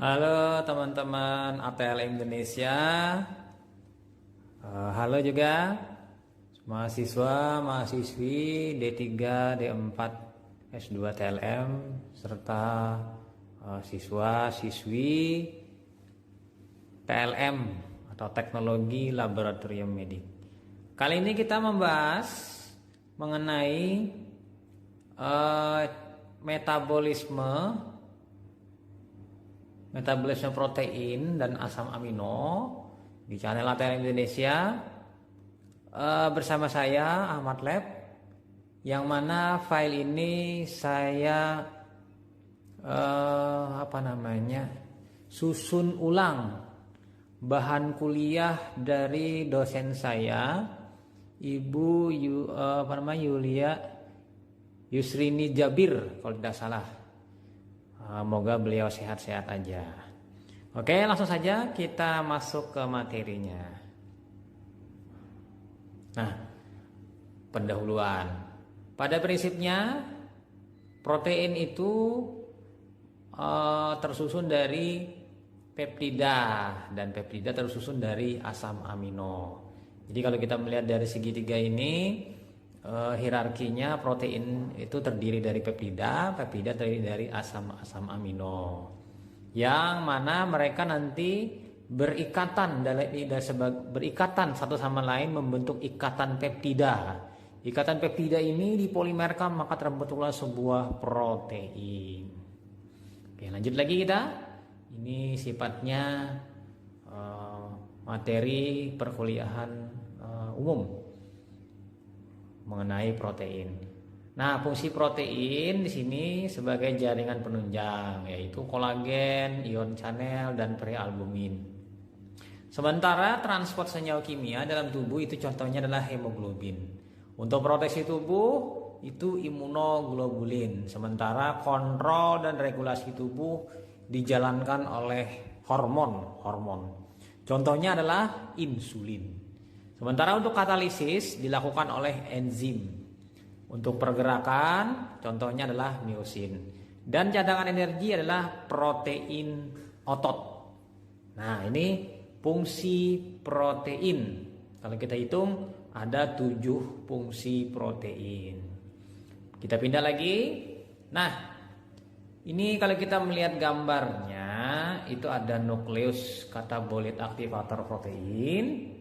Halo teman-teman ATL Indonesia. Halo juga mahasiswa, mahasiswi D3, D4, S2 TLM serta siswa, siswi TLM atau Teknologi Laboratorium Medik. Kali ini kita membahas mengenai metabolisme protein dan asam amino di channel ATL Indonesia bersama saya Ahmad Lab, yang mana file ini saya susun ulang bahan kuliah dari dosen saya Ibu Yulia Yusrini Jabir kalau tidak salah. Semoga beliau sehat-sehat aja. Oke, langsung saja kita masuk ke materinya. Nah, pendahuluan. Pada prinsipnya protein itu tersusun dari peptida, dan peptida tersusun dari asam amino. Jadi kalau kita melihat dari segitiga ini, hierarkinya protein itu terdiri dari peptida, peptida terdiri dari asam amino, yang mana mereka nanti berikatan satu sama lain membentuk ikatan peptida. Ikatan peptida ini dipolimerkan maka terbentuklah sebuah protein. Oke, lanjut lagi kita. Ini sifatnya materi perkuliahan umum mengenai protein. Nah, fungsi protein di sini sebagai jaringan penunjang, yaitu kolagen, ion channel, dan prealbumin. Sementara transport senyawa kimia dalam tubuh itu contohnya adalah hemoglobin. Untuk proteksi tubuh itu imunoglobulin. Sementara kontrol dan regulasi tubuh dijalankan oleh hormon. Contohnya adalah insulin. Sementara untuk katalisis dilakukan oleh enzim. Untuk pergerakan contohnya adalah miosin. Dan cadangan energi adalah protein otot. Nah, ini fungsi protein. Kalau kita hitung ada 7 fungsi protein. Kita pindah lagi. Nah, ini kalau kita melihat gambarnya itu ada nukleus katabolit aktivator protein.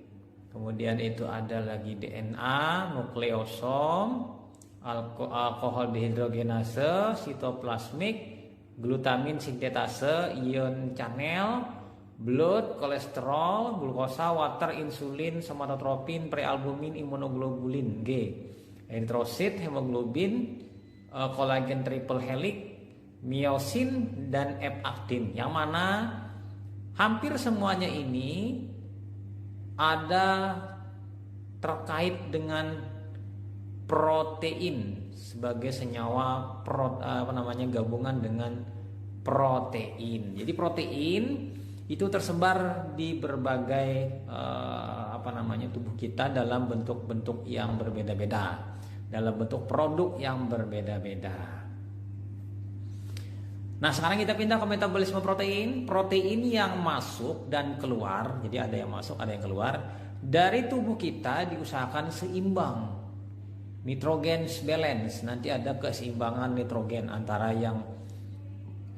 Kemudian itu ada lagi DNA, nukleosom, alkohol dehidrogenase, sitoplasmik, glutamin sintetase, ion channel, blood, kolesterol, glukosa, water, insulin, somatotropin, prealbumin, imunoglobulin G, eritrosit, hemoglobin, kolagen triple helix, miosin, dan F-aktin, yang mana hampir semuanya ini ada terkait dengan protein sebagai senyawa gabungan dengan protein. Jadi protein itu tersebar di berbagai tubuh kita dalam bentuk-bentuk yang berbeda-beda, dalam bentuk produk yang berbeda-beda. Nah, sekarang kita pindah ke metabolisme protein. Protein yang masuk dan keluar, jadi ada yang masuk, ada yang keluar dari tubuh kita diusahakan seimbang. Nitrogen balance, nanti ada keseimbangan nitrogen antara yang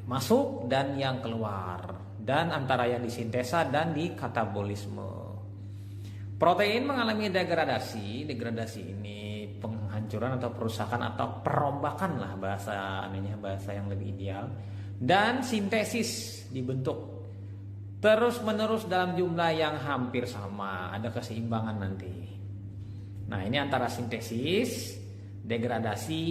masuk dan yang keluar, dan antara yang disintesa dan di katabolisme. Protein mengalami degradasi. Degradasi ini penghancuran atau perusakan atau perombakan lah bahasa yang lebih ideal. Dan sintesis dibentuk terus menerus dalam jumlah yang hampir sama, ada keseimbangan nanti. Nah, ini antara sintesis, degradasi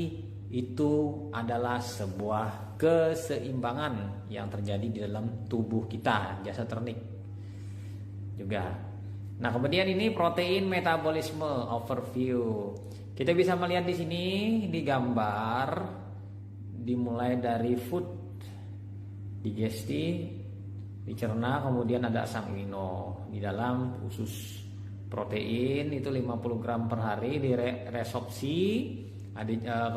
itu adalah sebuah keseimbangan yang terjadi di dalam tubuh kita, jasa ternik juga. Nah, kemudian ini protein metabolisme overview. Kita bisa melihat di sini di gambar dimulai dari food, digesti, dicerna, kemudian ada asam amino. Di dalam usus protein itu 50 gram per hari diresorpsi,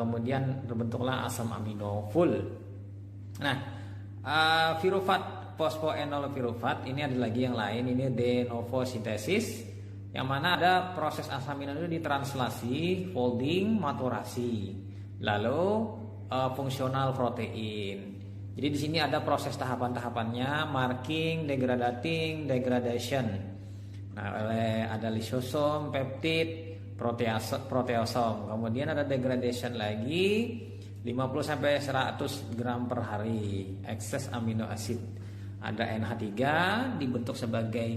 kemudian terbentuklah asam amino full. Nah, pirufat fosfoenol pirufat ini ada lagi yang lain, ini de novo sintesis, yang mana ada proses asam amino itu ditranslasi, folding, maturasi, lalu fungsional protein. Jadi di sini ada proses tahapan-tahapannya, marking, degradation. Nah, ada lisosom, peptid, proteasom. Kemudian ada degradation lagi 50 sampai 100 gram per hari, ekses amino acid. Ada NH3 dibentuk sebagai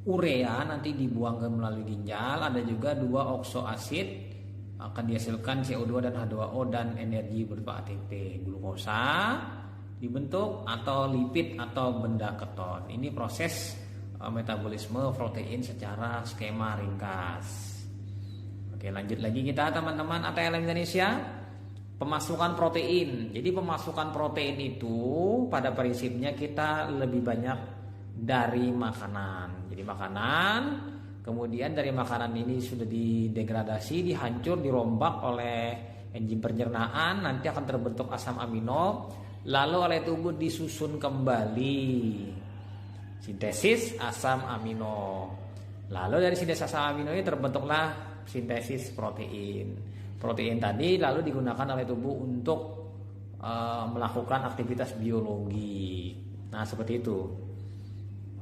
urea, nanti dibuang ke melalui ginjal. Ada juga 2 oksoasid, akan dihasilkan CO2 dan H2O dan energi berupa ATP. Glukosa dibentuk atau lipid atau benda keton. Ini proses metabolisme protein secara skema ringkas. Oke, lanjut lagi kita teman-teman ATLM Indonesia. Pemasukan protein. Jadi pemasukan protein itu pada prinsipnya kita lebih banyak dari makanan. Jadi makanan, kemudian dari makanan ini sudah didegradasi, dihancur, dirombak oleh enzim pencernaan, nanti akan terbentuk asam amino, lalu oleh tubuh disusun kembali, sintesis asam amino. Lalu dari sintesis asam amino ini terbentuklah sintesis protein. Protein tadi lalu digunakan oleh tubuh untuk melakukan aktivitas biologi. Nah, seperti itu.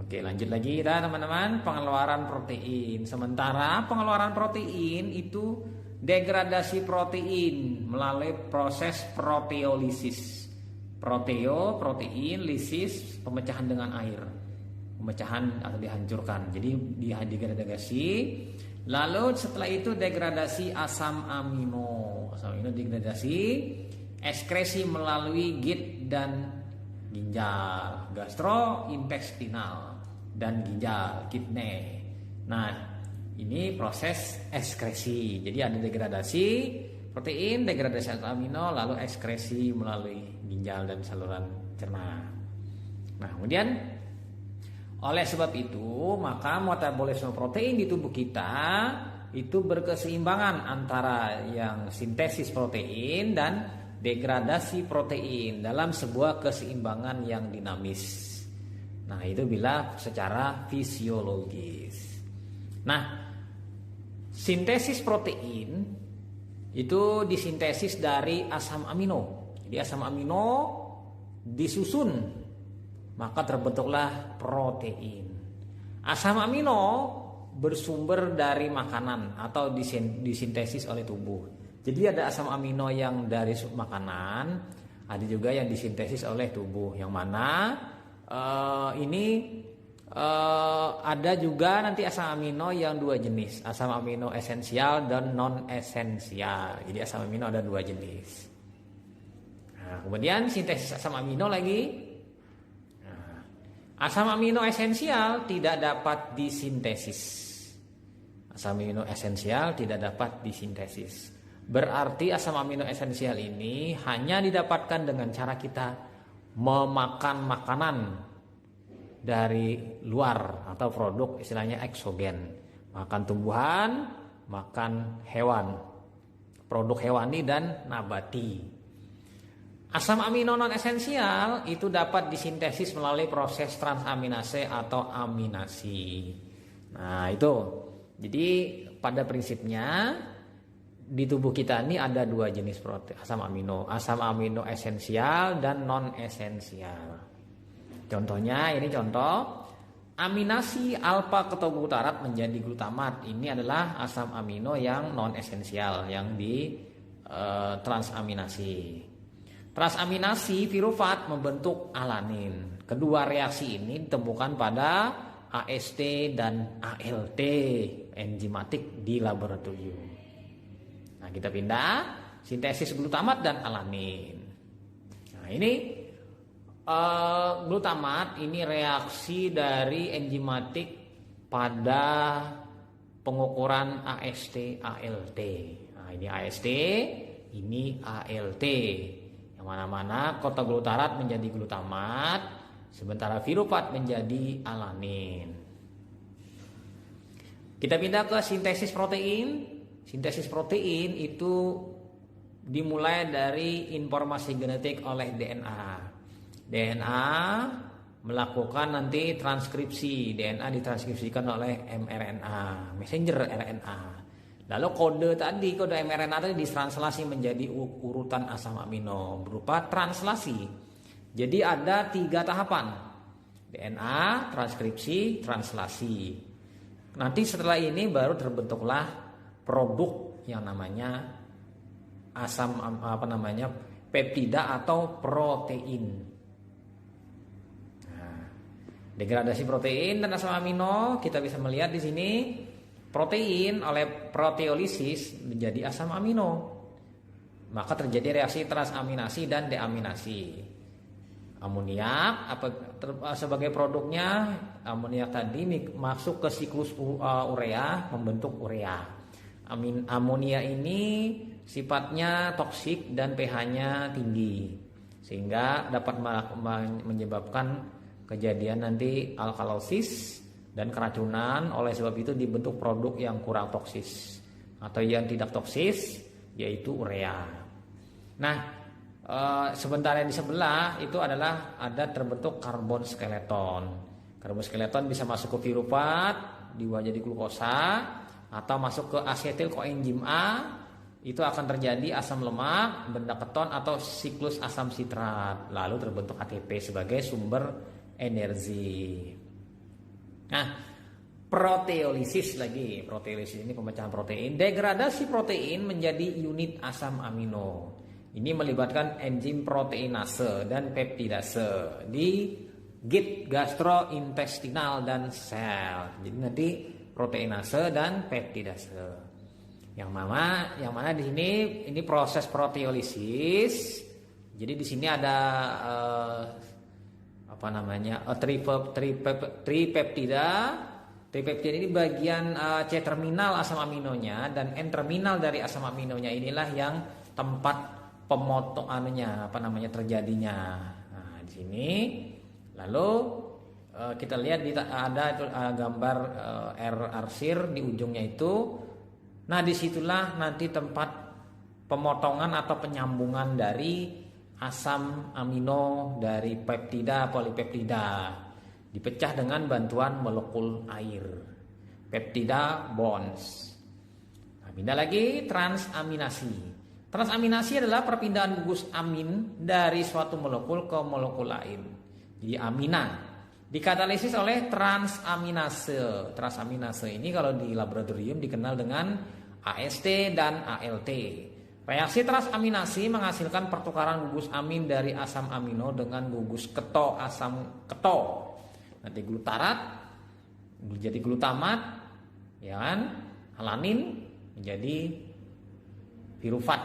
Oke, lanjut lagi kita teman-teman, pengeluaran protein. Sementara pengeluaran protein itu degradasi protein melalui proses proteolisis. Protein, lisis, pemecahan dengan air. Pemecahan atau dihancurkan. Jadi degradasi. Lalu setelah itu degradasi asam amino. Asam amino degradasi, ekskresi melalui GIT dan ginjal, gastrointestinal dan ginjal, kidney. Nah, ini proses ekskresi. Jadi ada degradasi protein, degradasi asam amino, lalu ekskresi melalui ginjal dan saluran cerna. Nah, kemudian oleh sebab itu, maka metabolisme protein di tubuh kita itu berkeseimbangan antara yang sintesis protein dan degradasi protein dalam sebuah keseimbangan yang dinamis. Nah, itu bila secara fisiologis. Nah, sintesis protein itu disintesis dari asam amino. Jadi asam amino disusun, maka terbentuklah protein. Asam amino bersumber dari makanan atau disintesis oleh tubuh. Jadi ada asam amino yang dari makanan, ada juga yang disintesis oleh tubuh. Yang mana ada juga nanti asam amino yang 2 jenis, asam amino esensial dan non esensial. Jadi asam amino ada 2 jenis. Nah, kemudian sintesis asam amino lagi. Asam amino esensial tidak dapat disintesis. Asam amino esensial tidak dapat disintesis. Berarti asam amino esensial ini hanya didapatkan dengan cara kita memakan makanan dari luar atau produk istilahnya eksogen. Makan tumbuhan, makan hewan, produk hewani dan nabati. Asam amino non esensial itu dapat disintesis melalui proses transaminase atau aminasi. Nah, itu. Jadi pada prinsipnya di tubuh kita ini ada 2 jenis protein asam amino esensial dan non esensial. Contohnya ini contoh aminasi alfa ketobutarat menjadi glutamat. Ini adalah asam amino yang non esensial yang di transaminasi. Transaminasi pirufat membentuk alanin. Kedua reaksi ini ditemukan pada AST dan ALT enzimatik di laboratorium. Nah, kita pindah sintesis glutamat dan alanin. Nah, ini glutamat ini reaksi dari enzimatik pada pengukuran AST ALT. Nah, ini AST, ini ALT. Yang mana-mana kota-glutarat menjadi glutamat, sementara pirufat menjadi alanin. Kita pindah ke sintesis protein. Sintesis protein itu dimulai dari informasi genetik oleh DNA. DNA melakukan nanti transkripsi. DNA ditranskripsikan oleh mRNA, messenger RNA. Lalu kode mRNA tadi ditranslasi menjadi urutan asam amino berupa translasi. Jadi ada 3 tahapan: DNA, transkripsi, translasi. Nanti setelah ini baru terbentuklah produk yang namanya peptida atau protein. Degradasi protein dan asam amino, kita bisa melihat di sini protein oleh proteolisis menjadi asam amino. Maka terjadi reaksi transaminasi dan deaminasi. Amoniak sebagai produknya, amoniak tadi masuk ke siklus urea membentuk urea. Amonia ini sifatnya toksik dan pH-nya tinggi sehingga dapat menyebabkan kejadian nanti alkalosis dan keracunan. Oleh sebab itu dibentuk produk yang kurang toksis atau yang tidak toksis, yaitu urea. Nah, sementara di sebelah itu adalah ada terbentuk karbon skeleton. Karbon skeleton bisa masuk ke pirufat, diubah jadi glukosa, atau masuk ke asetil koenzim A. Itu akan terjadi asam lemak, benda keton atau siklus asam sitrat. Lalu terbentuk ATP sebagai sumber energi. Nah, proteolisis lagi. Proteolisis ini pemecahan protein. Degradasi protein menjadi unit asam amino. Ini melibatkan enzim proteinase dan peptidase di git gastrointestinal dan sel. Jadi nanti proteinase dan peptidase. Yang mana di sini ini proses proteolisis. Jadi di sini ada tripeptida. Tripeptida ini bagian C terminal asam aminonya, dan N terminal dari asam aminonya inilah yang tempat terjadinya. Nah, di sini lalu kita lihat ada gambar R arsir di ujungnya itu. Nah, disitulah nanti tempat pemotongan atau penyambungan dari asam amino dari peptida polipeptida, dipecah dengan bantuan molekul air, peptida bonds. Nah, pindah lagi transaminasi. Transaminasi adalah perpindahan gugus amin dari suatu molekul ke molekul lain. Jadi amina dikatalisis oleh transaminase. Transaminase ini kalau di laboratorium dikenal dengan AST dan ALT. Reaksi transaminasi menghasilkan pertukaran gugus amin dari asam amino dengan gugus keto asam keto. Nanti glutarat menjadi glutamat, ya kan? Alanin menjadi pirufat.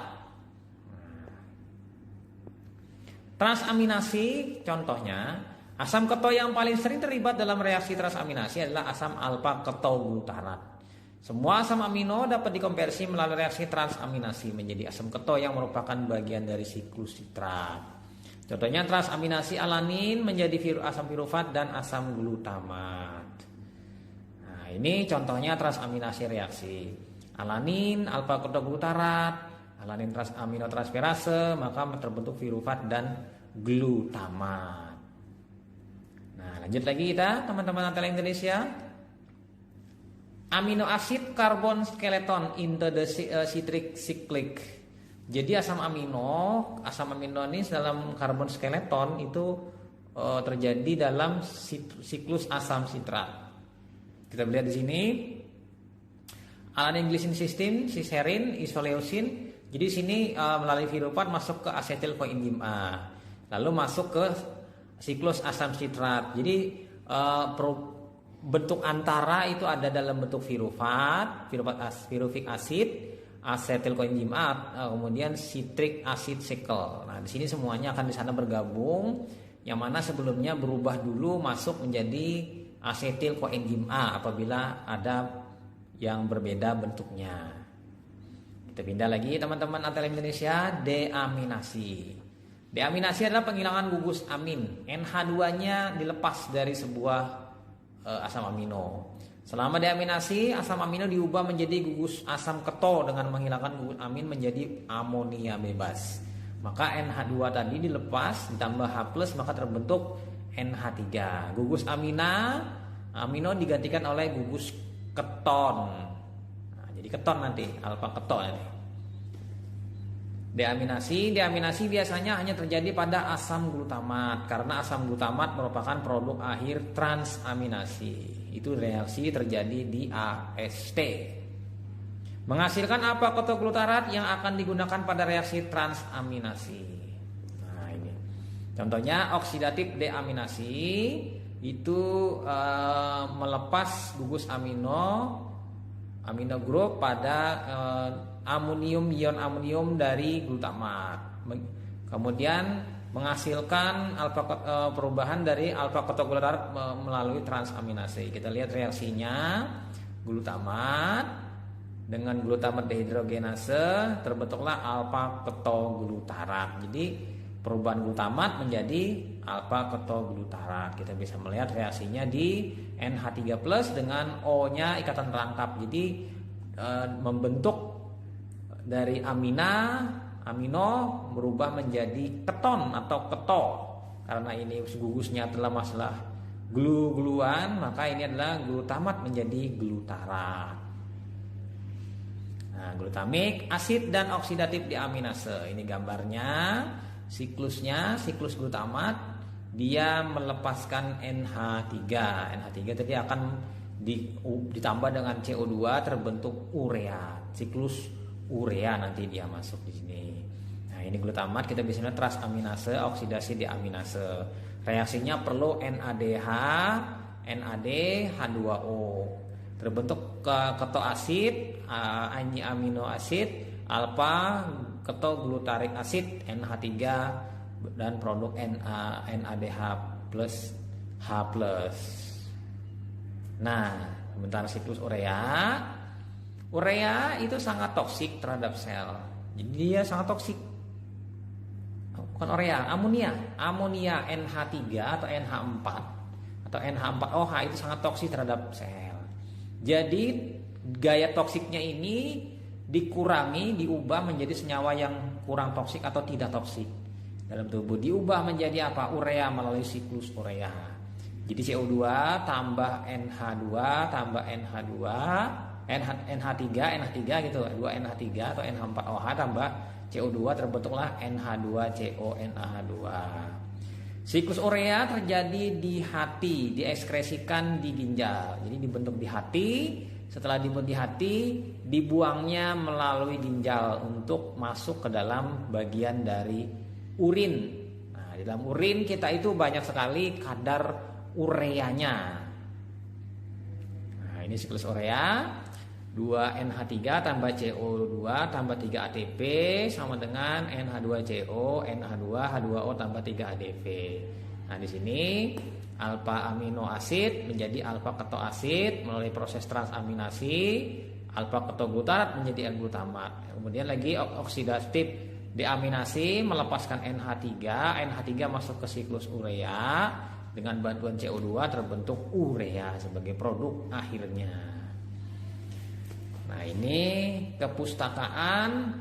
Transaminasi contohnya, asam keto yang paling sering terlibat dalam reaksi transaminasi adalah asam alfa ketoglutarat. Semua asam amino dapat dikonversi melalui reaksi transaminasi menjadi asam keto yang merupakan bagian dari siklus sitrat. Contohnya transaminasi alanin menjadi asam pirufat dan asam glutamat. Nah, ini contohnya transaminasi reaksi. Alanin alfa ketoglutarat, alanin transaminotransferase, maka terbentuk pirufat dan glutamat. Nah, lanjut lagi kita teman-teman Antela Indonesia. Amino acid carbon skeleton into the citric cyclic. Jadi asam amino ini dalam karbon skeleton itu terjadi dalam siklus asam sitrat. Kita lihat di sini alanin glycine cysteine, ciserin, isoleucin. Jadi sini melalui pirufat masuk ke asetil koenzim A. Lalu masuk ke siklus asam sitrat. Jadi bentuk antara itu ada dalam bentuk piruvic acid, asetil koenzim A, kemudian citric acid cycle. Nah, di sini semuanya akan di sana bergabung, yang mana sebelumnya berubah dulu masuk menjadi asetil koenzim A apabila ada yang berbeda bentuknya. Kita pindah lagi teman-teman Antela Indonesia, deaminasi. Deaminasi adalah penghilangan gugus amin. NH2-nya dilepas dari sebuah asam amino. Selama deaminasi, asam amino diubah menjadi gugus asam keto dengan menghilangkan gugus amin menjadi amonia bebas. Maka NH2 tadi dilepas ditambah H+, maka terbentuk NH3. Gugus amino digantikan oleh gugus keton. Nah, jadi keton nanti, alfa keton ini. Deaminasi biasanya hanya terjadi pada asam glutamat karena asam glutamat merupakan produk akhir transaminasi. Itu reaksi terjadi di AST. Menghasilkan alfa ketoglutarat yang akan digunakan pada reaksi transaminasi. Nah, ini. Contohnya oksidatif deaminasi itu melepas gugus amino grup pada ion amonium dari glutamat. Kemudian menghasilkan perubahan dari alfa ketoglutarat melalui transaminase. Kita lihat reaksinya, glutamat dengan glutamat dehidrogenase terbentuklah alfa ketoglutarat. Jadi perubahan glutamat menjadi alfa ketoglutarat. Kita bisa melihat reaksinya di NH3+ dengan O-nya ikatan rangkap. Jadi membentuk dari amino berubah menjadi keton atau keto. Karena ini gugusnya telah masalah glu-gluan, maka ini adalah glutamat menjadi glutarat. Nah, glutamik, asid dan oksidatif deaminase. Ini gambarnya, siklusnya, siklus glutamat, dia melepaskan NH3. NH3 tadi akan ditambah dengan CO2 terbentuk urea. Siklus urea nanti dia masuk di sini. Nah, ini glutamat, kita bisa lihat transaminase, oksidasi deaminase. Reaksinya perlu NADH, NAD, H2O. Terbentuk ketoasid, amino asid, alfa ketoglutarik asid, NH3 dan produk NADH plus H+. Nah, sebentar siklus urea. Urea itu sangat toksik terhadap sel. Jadi dia sangat toksik. Bukan urea, amonia NH3 atau NH4 atau NH4OH itu sangat toksik terhadap sel. Jadi gaya toksiknya ini dikurangi, diubah menjadi senyawa yang kurang toksik atau tidak toksik dalam tubuh. Diubah menjadi apa? Urea melalui siklus urea. Jadi CO2 tambah NH2 tambah NH2 NH3 gitu, 2NH3 atau NH4OH tambah CO2 terbentuklah NH2CO NH2. Siklus urea terjadi di hati, diekskresikan di ginjal. Jadi dibentuk di hati, setelah dibentuk di hati, dibuangnya melalui ginjal untuk masuk ke dalam bagian dari urin. Nah, di dalam urin kita itu banyak sekali kadar ureanya. Nah, ini siklus urea. 2NH3 tambah CO2 tambah 3 ATP sama dengan NH2CO, NH2, H2O tambah 3 ADP. Nah, di sini alfa amino asid menjadi alfa ketoasid melalui proses transaminasi, alfa ketoglutarat menjadi L-glutamat. Kemudian lagi oksidatif deaminasi melepaskan NH3, NH3 masuk ke siklus urea, dengan bantuan CO2 terbentuk urea sebagai produk akhirnya. Nah, ini kepustakaan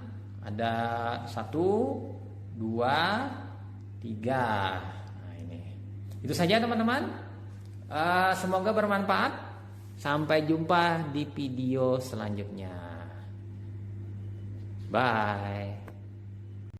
ada 1, 2, 3. Nah, ini. Itu saja teman-teman. Semoga bermanfaat. Sampai jumpa di video selanjutnya. Bye.